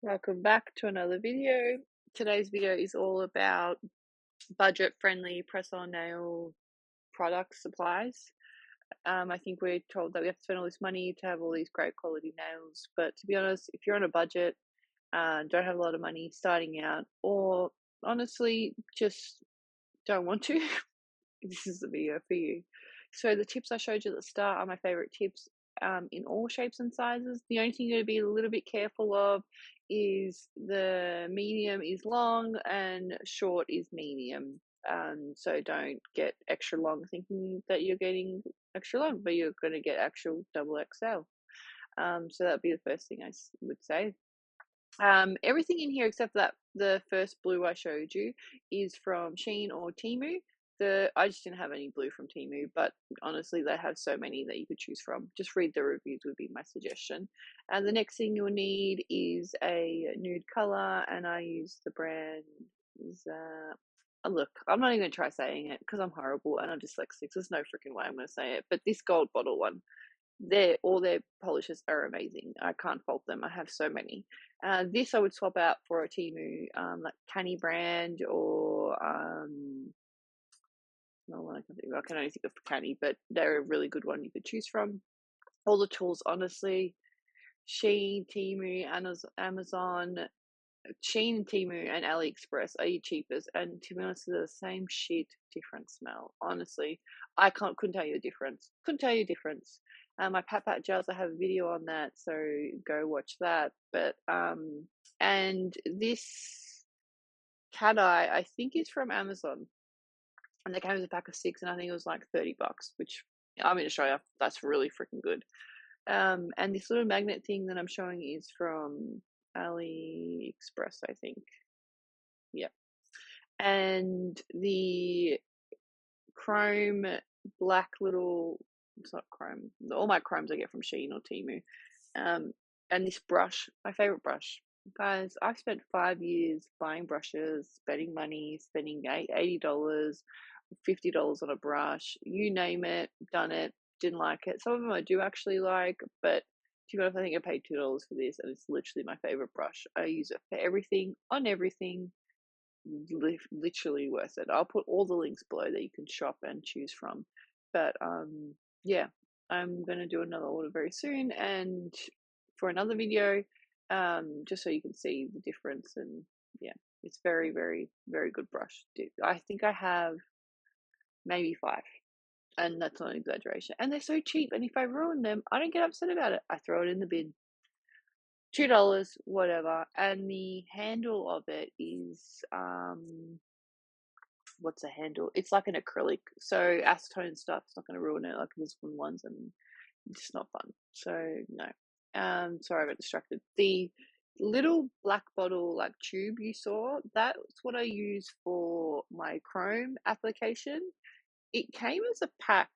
Welcome back to another video. Today's video is all about budget-friendly press-on nail product supplies. I think we're told that we have to spend all this money to have all these great quality nails, but to be honest, if you're on a budget, don't have a lot of money starting out, or honestly just don't want to, this is the video for you. So the tips I showed you at the start are my favorite tips in all shapes and sizes. The only thing you got to be a little bit careful of is the medium is long and short is medium. So don't get extra long thinking that you're getting extra long, but you're going to get actual double XL. So that'd be the first thing I would say. Everything in here except for that the first blue I showed you is from Shein or Temu. I just didn't have any blue from Temu, but honestly they have so many that you could choose from. Just read the reviews would be my suggestion. And the next thing you'll need is a nude color, and I use the brand look, I'm not even gonna try saying it because I'm horrible and I'm dyslexic. There's no freaking way I'm gonna say it. But this gold bottle one, all their polishes are amazing. I can't fault them. I have so many. This I would swap out for a Temu, like Canny brand or no, I can only think of Canny, but they're a really good one you could choose from. All the tools, honestly, Shein, Temu, Amazon, Shein, Temu, and AliExpress are your cheapest. And to be honest, they're the same shit, different smell. Honestly, I couldn't tell you the difference. Couldn't tell you the difference. My Pat gels, I have a video on that, so go watch that. But and this cat eye, I think is from Amazon, and they came with a pack of 6, and I think it was like $30, which I'm in Australia, that's really freaking good. And this little magnet thing that I'm showing is from AliExpress, I think. Yeah. And the chrome black little, it's not chrome, all my chromes I get from Shein or Temu. And this brush, my favorite brush. Guys, I've spent 5 years buying brushes, spending money, spending $80, $50 on a brush, you name it, done it, didn't like it. Some of them I do actually like, but to be honest, I think I paid $2 for this, and it's literally my favorite brush. I use it for everything, on everything, literally worth it. I'll put all the links below that you can shop and choose from. But yeah, I'm gonna do another order very soon, and for another video, just so you can see the difference. And yeah, it's very, very, very good brush. I think I have maybe 5, and that's not an exaggeration. And they're so cheap, and if I ruin them, I don't get upset about it. I throw it in the bin. $2, whatever. And the handle of it is what's the handle? It's like an acrylic, so acetone stuff's not going to ruin it like this one ones, and it's not fun. So no. Sorry, I got distracted. The little black bottle like tube you saw, that's what I use for my chrome application. It came as a pack.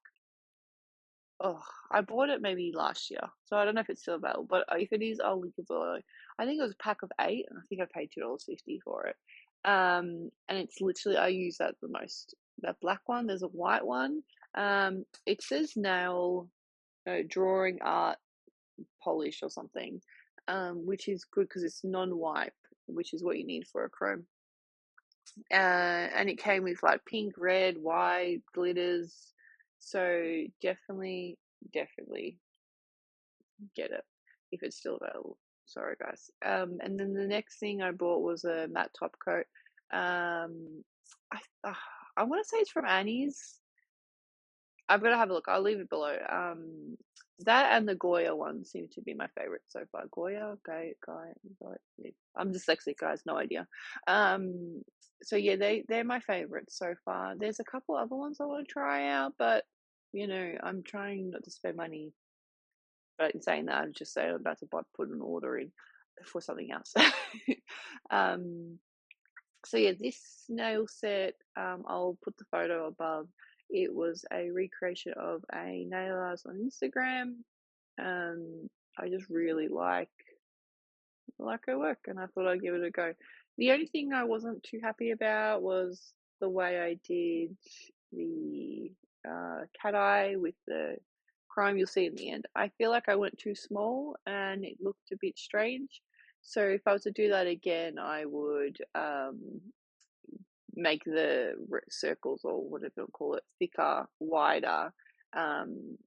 Oh, I bought it maybe last year, so I don't know if it's still available. But if it is, I'll link it below. I think it was a pack of 8, and I think I paid $2.50 for it. And it's literally, I use that the most. That black one. There's a white one. It says nail, drawing art polish or something, which is good because it's non-wipe, which is what you need for a chrome. And it came with like pink, red, white glitters. So definitely get it if it's still available. Sorry, guys. And then the next thing I bought was a matte top coat. I want to say it's from Annie's. I've got to have a look. I'll leave it below. That and the Goya one seem to be my favorite so far. Goya, Guy. I'm dyslexic, guys. No idea. So yeah, they're my favorites so far. There's a couple other ones I want to try out, but I'm trying not to spend money. But in saying that, I'm just saying I'm about to put an order in for something else. So yeah, this nail set, I'll put the photo above. It was a recreation of a nail art on Instagram. I just really like her work, and I thought I'd give it a go. The only thing I wasn't too happy about was the way I did the cat eye with the chrome. You'll see in the end. I feel like I went too small and it looked a bit strange. So if I was to do that again, I would make the circles, or whatever you call it, thicker, wider. Um,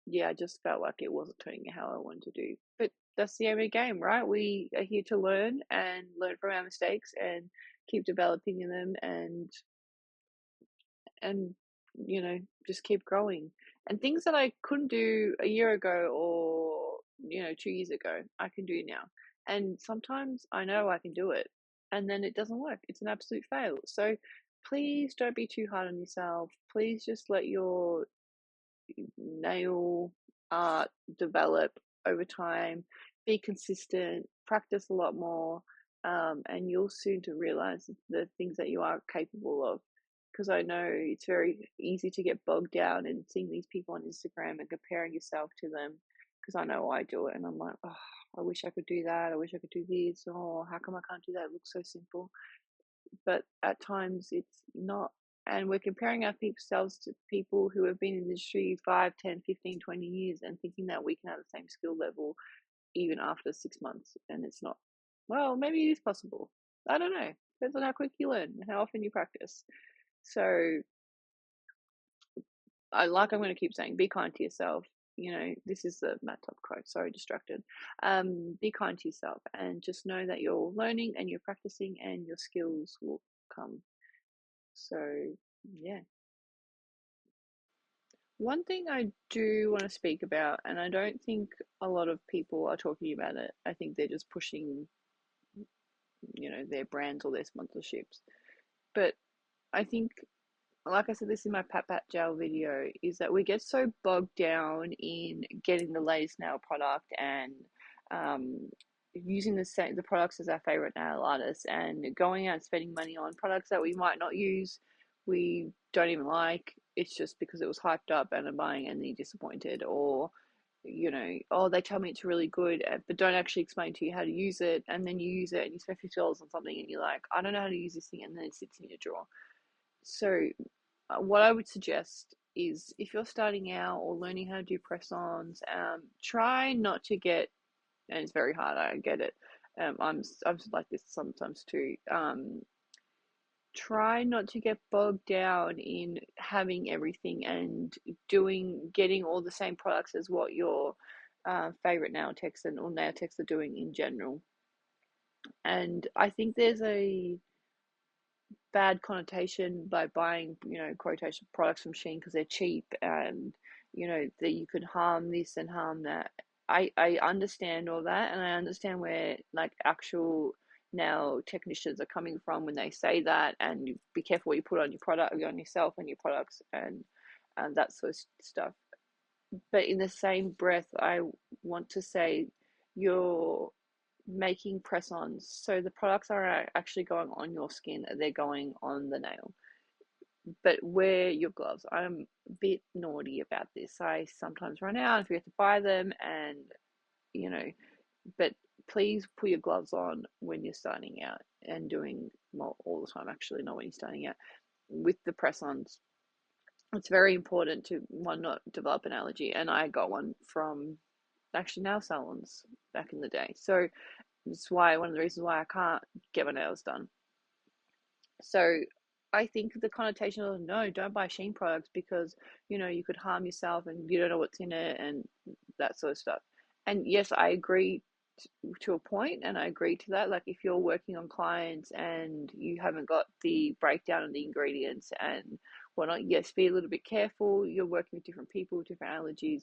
yeah, I just felt like it wasn't turning out how I wanted to do. But that's the aim of the game, right? We are here to learn and learn from our mistakes and keep developing in them, and just keep growing. And things that I couldn't do a year ago, or 2 years ago, I can do now. And sometimes I know I can do it, and then it doesn't work. It's an absolute fail. So please don't be too hard on yourself. Please just let your nail art develop over time. Be consistent, practice a lot more, and you'll soon to realize the things that you are capable of. Because I know it's very easy to get bogged down in seeing these people on Instagram and comparing yourself to them. Because I know I do it, and I'm like, oh, I wish I could do that. I wish I could do this. Oh, how come I can't do that? It looks so simple. But at times it's not. And we're comparing ourselves to people who have been in the industry 5, 10, 15, 20 years, and thinking that we can have the same skill level even after 6 months. And it's not. Well, maybe it is possible. I don't know. Depends on how quick you learn and how often you practice. So I'm going to keep saying, be kind to yourself. This is the Matt Top quote. Sorry, distracted. Be kind to yourself, and just know that you're learning and you're practicing, and your skills will come. So, yeah. One thing I do want to speak about, and I don't think a lot of people are talking about it. I think they're just pushing, their brands or their sponsorships. But I think, like I said this in my Pat Pat Gel video, is that we get so bogged down in getting the latest nail product and um, using the products as our favorite nail artists, and going out and spending money on products that we might not use, we don't even like. It's just because it was hyped up and I'm buying and then you're disappointed, or oh, they tell me it's really good, but don't actually explain to you how to use it, and then you use it and you spend $50 on something and you're like, I don't know how to use this thing, and then it sits in your drawer. So what I would suggest is, if you're starting out or learning how to do press-ons, try not to get, and it's very hard, I get it. I'm like this sometimes too. Try not to get bogged down in having everything and getting all the same products as what your favorite nail techs or nail techs are doing in general. And I think there's a bad connotation by buying, quotation products from Shein because they're cheap, and that you could harm this and harm that. I understand all that, and I understand where like actual nail technicians are coming from when they say that, and you be careful what you put on your product, on yourself and your products, and that sort of stuff. But in the same breath, I want to say you're making press-ons, so the products are actually going on your skin, they're going on the nail. But wear your gloves. I'm a bit naughty about this. I sometimes run out and forget to buy them, and you know but please put your gloves on when you're starting out and doing, well, all the time actually, not when you're starting out with the press-ons. It's very important to, one, not develop an allergy, and I got one from actually nail salons back in the day. So it's why, one of the reasons why I can't get my nails done. So I think the connotation of, no, don't buy Shein products because you could harm yourself and you don't know what's in it and that sort of stuff. And yes, I agree to a point, and I agree to that. Like, if you're working on clients and you haven't got the breakdown of the ingredients and whatnot, yes, be a little bit careful. You're working with different people, different allergies.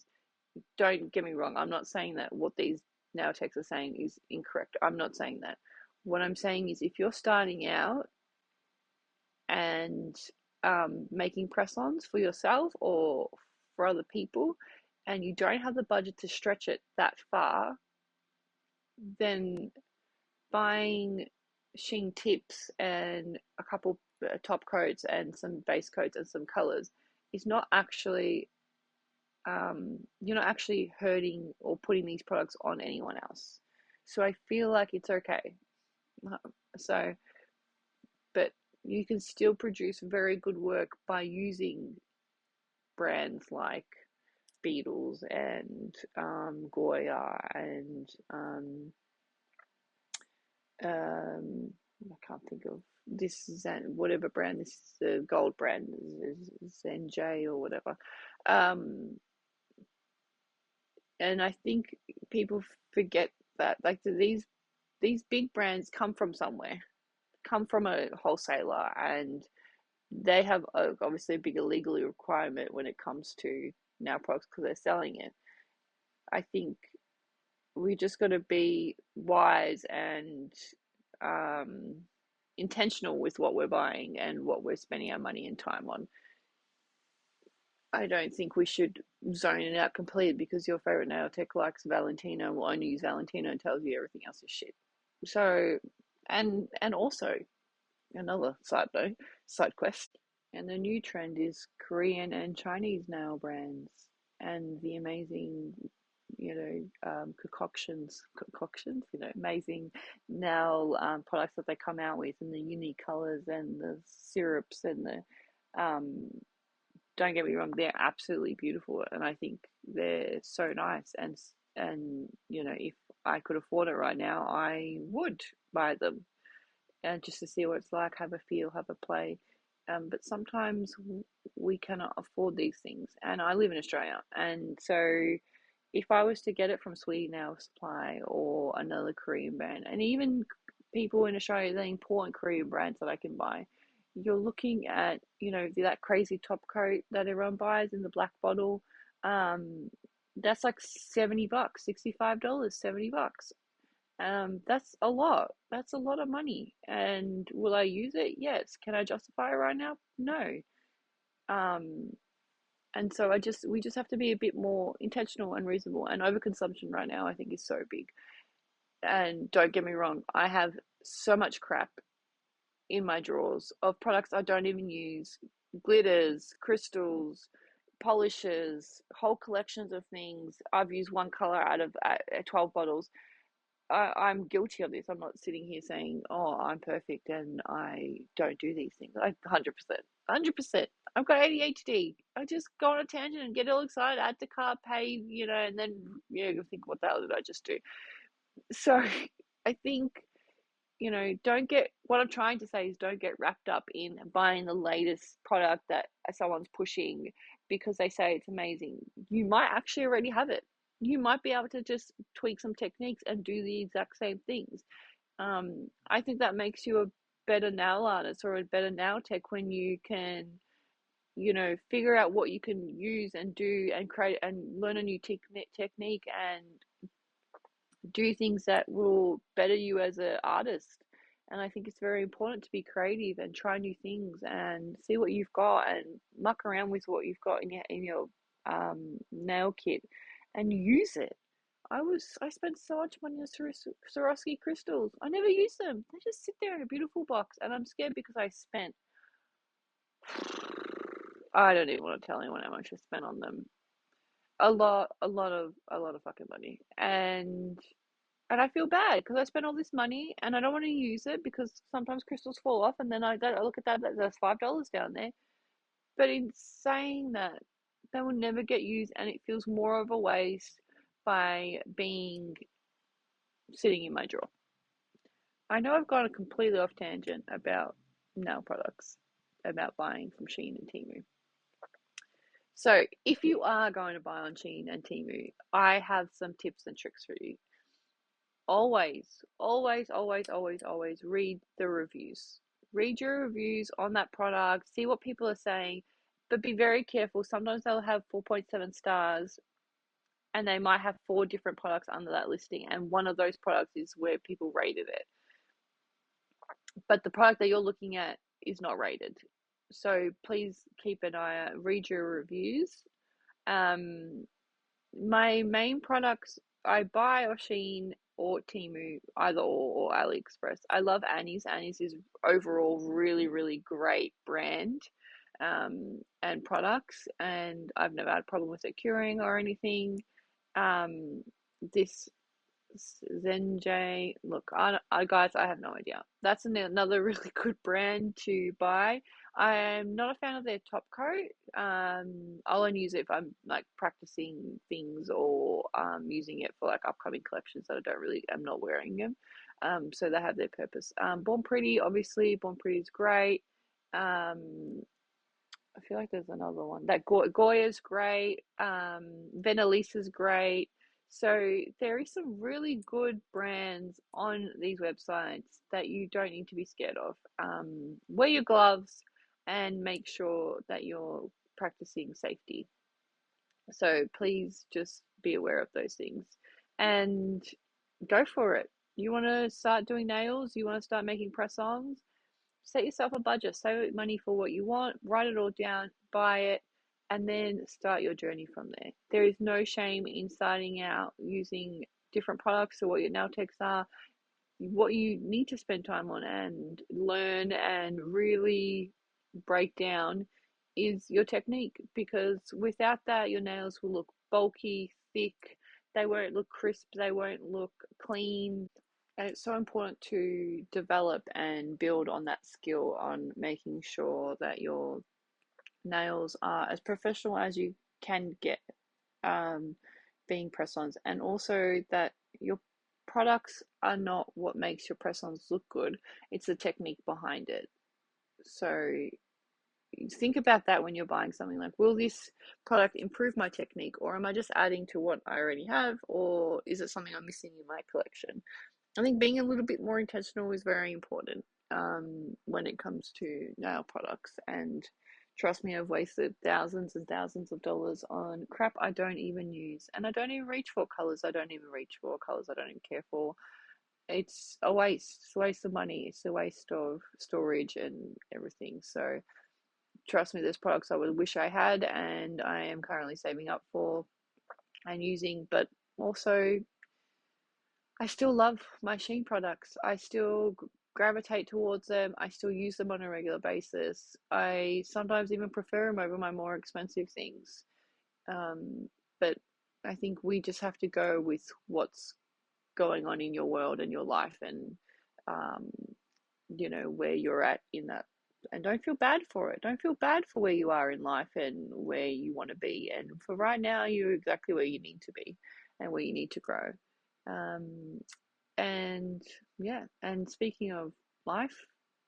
Don't get me wrong. I'm not saying that what these nail techs are saying is incorrect. I'm not saying that. What I'm saying is, if you're starting out and making press-ons for yourself or for other people, and you don't have the budget to stretch it that far, then buying Shein tips and a couple top coats and some base coats and some colors is not actually, you're not actually hurting or putting these products on anyone else. So I feel like it's okay. So, but you can still produce very good work by using brands like Beatles and Goya and I can't think of this Zen, whatever brand this is, the gold brand is Zenj or whatever. Um, and I think people forget that like these big brands come from somewhere, come from a wholesaler, and they have obviously a bigger legal requirement when it comes to nail products because they're selling it. I think we just got to be wise and um, intentional with what we're buying and what we're spending our money and time on. I don't think we should zone it out completely because your favorite nail tech likes Valentino and will only use Valentino and tells you everything else is shit. So, and also another side note, side quest. And the new trend is Korean and Chinese nail brands and the amazing, concoctions, amazing nail products that they come out with and the unique colors and the syrups and um, don't get me wrong, they're absolutely beautiful. And I think they're so nice. And, if I could afford it right now, I would buy them and just to see what it's like, have a feel, have a play. But sometimes we cannot afford these things. And I live in Australia. And so if I was to get it from Sweet Nail Supply or another Korean brand, and even people in Australia, the important Korean brands that I can buy, you're looking at, that crazy top coat that everyone buys in the black bottle. Um, that's like $70, $65, $70. That's a lot. That's a lot of money. And will I use it? Yes. Can I justify it right now? No. Um, and so we just have to be a bit more intentional and reasonable. And overconsumption right now, I think, is so big. And don't get me wrong, I have so much crap in my drawers of products I don't even use, glitters, crystals, polishes, whole collections of things. I've used one color out of 12 bottles. I'm guilty of this. I'm not sitting here saying, "Oh, I'm perfect and I don't do these things." I 100%, 100%. I've got ADHD. I just go on a tangent and get all excited, add to cart, pay, and then think, "What the hell did I just do?" So, I think don't get what I'm trying to say is don't get wrapped up in buying the latest product that someone's pushing because they say it's amazing. You might actually already have it. You might be able to just tweak some techniques and do the exact same things. I think that makes you a better nail artist or a better nail tech when you can, figure out what you can use and do and create and learn a new technique and do things that will better you as an artist. And I think it's very important to be creative and try new things and see what you've got and muck around with what you've got in your nail kit and use it. I spent so much money on Swarovski crystals. I never use them. They just sit there in a beautiful box, and I'm scared because I spent. I don't even want to tell anyone how much I spent on them. A lot of fucking money, and I feel bad because I spent all this money and I don't want to use it because sometimes crystals fall off and then I look at that, there's $5 down there. But in saying that, they will never get used and it feels more of a waste by being sitting in my drawer. I know I've gone a completely off tangent about nail products, about buying from Shein and Temu. So if you are going to buy on Shein and Temu, I have some tips and tricks for you. Always, always, always, always, always read the reviews. Read your reviews on that product, see what people are saying, but be very careful. Sometimes they'll have 4.7 stars and they might have four different products under that listing, and one of those products is where people rated it. But the product that you're looking at is not rated. So please keep an eye out, read your reviews. Um, my main products I buy off Shein or Temu, either or AliExpress. I love Annie's. Annie's is overall really, really great brand and products, and I've never had a problem with it curing or anything. This Zenj, look, guys, I have no idea. That's another really good brand to buy. I'm not a fan of their top coat. I'll only use it if I'm like practicing things or using it for like upcoming collections that I'm not wearing them. So they have their purpose. Born Pretty, obviously, Born Pretty is great. I feel like there's another one. That Goya's great. Venelisa's great. So there is some really good brands on these websites that you don't need to be scared of. Wear your gloves and make sure that you're practicing safety. So please just be aware of those things and go for it. You want to start doing nails? You want to start making press-ons? Set yourself a budget, save money for what you want, write it all down, buy it, and then start your journey from there. There is no shame in starting out using different products or what your nail techs are. What you need to spend time on and learn and really break down is your technique, because without that, your nails will look bulky, thick, they won't look crisp, they won't look clean. And it's so important to develop and build on that skill on making sure that your nails are as professional as you can get, um, being press-ons, and also that your products are not what makes your press-ons look good, it's the technique behind it. So think about that when you're buying something, like, will this product improve my technique, or am I just adding to what I already have, or is it something I'm missing in my collection? I think being a little bit more intentional is very important, when it comes to nail products. And trust me, I've wasted thousands and thousands of dollars on crap I don't even use, and I don't even reach for colors. I don't even reach for colors I don't even care for. It's a waste. It's a waste of money. It's a waste of storage and everything. So trust me, there's products I would wish I had, and I am currently saving up for and using, but also I still love my Shein products. I still gravitate towards them. I still use them on a regular basis. I sometimes even prefer them over my more expensive things. Um, but I think we just have to go with what's going on in your world and your life, and um, where you're at in that. And don't feel bad for it. Don't feel bad for where you are in life and where you want to be. And for right now, you're exactly where you need to be and where you need to grow. Um, and yeah, and speaking of life,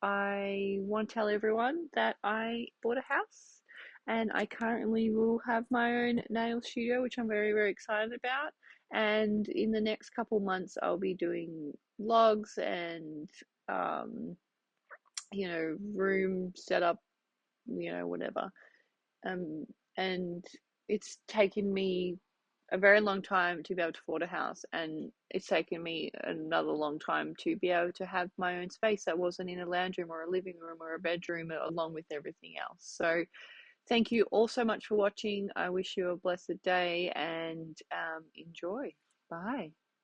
I want to tell everyone that I bought a house and I currently will have my own nail studio, which I'm very, very excited about. And in the next couple months, I'll be doing vlogs and, um, room setup, whatever. Um, and it's taken me a very long time to be able to afford a house, and it's taken me another long time to be able to have my own space that wasn't in a lounge room or a living room or a bedroom, along with everything else. So thank you all so much for watching. I wish you a blessed day, and enjoy. Bye.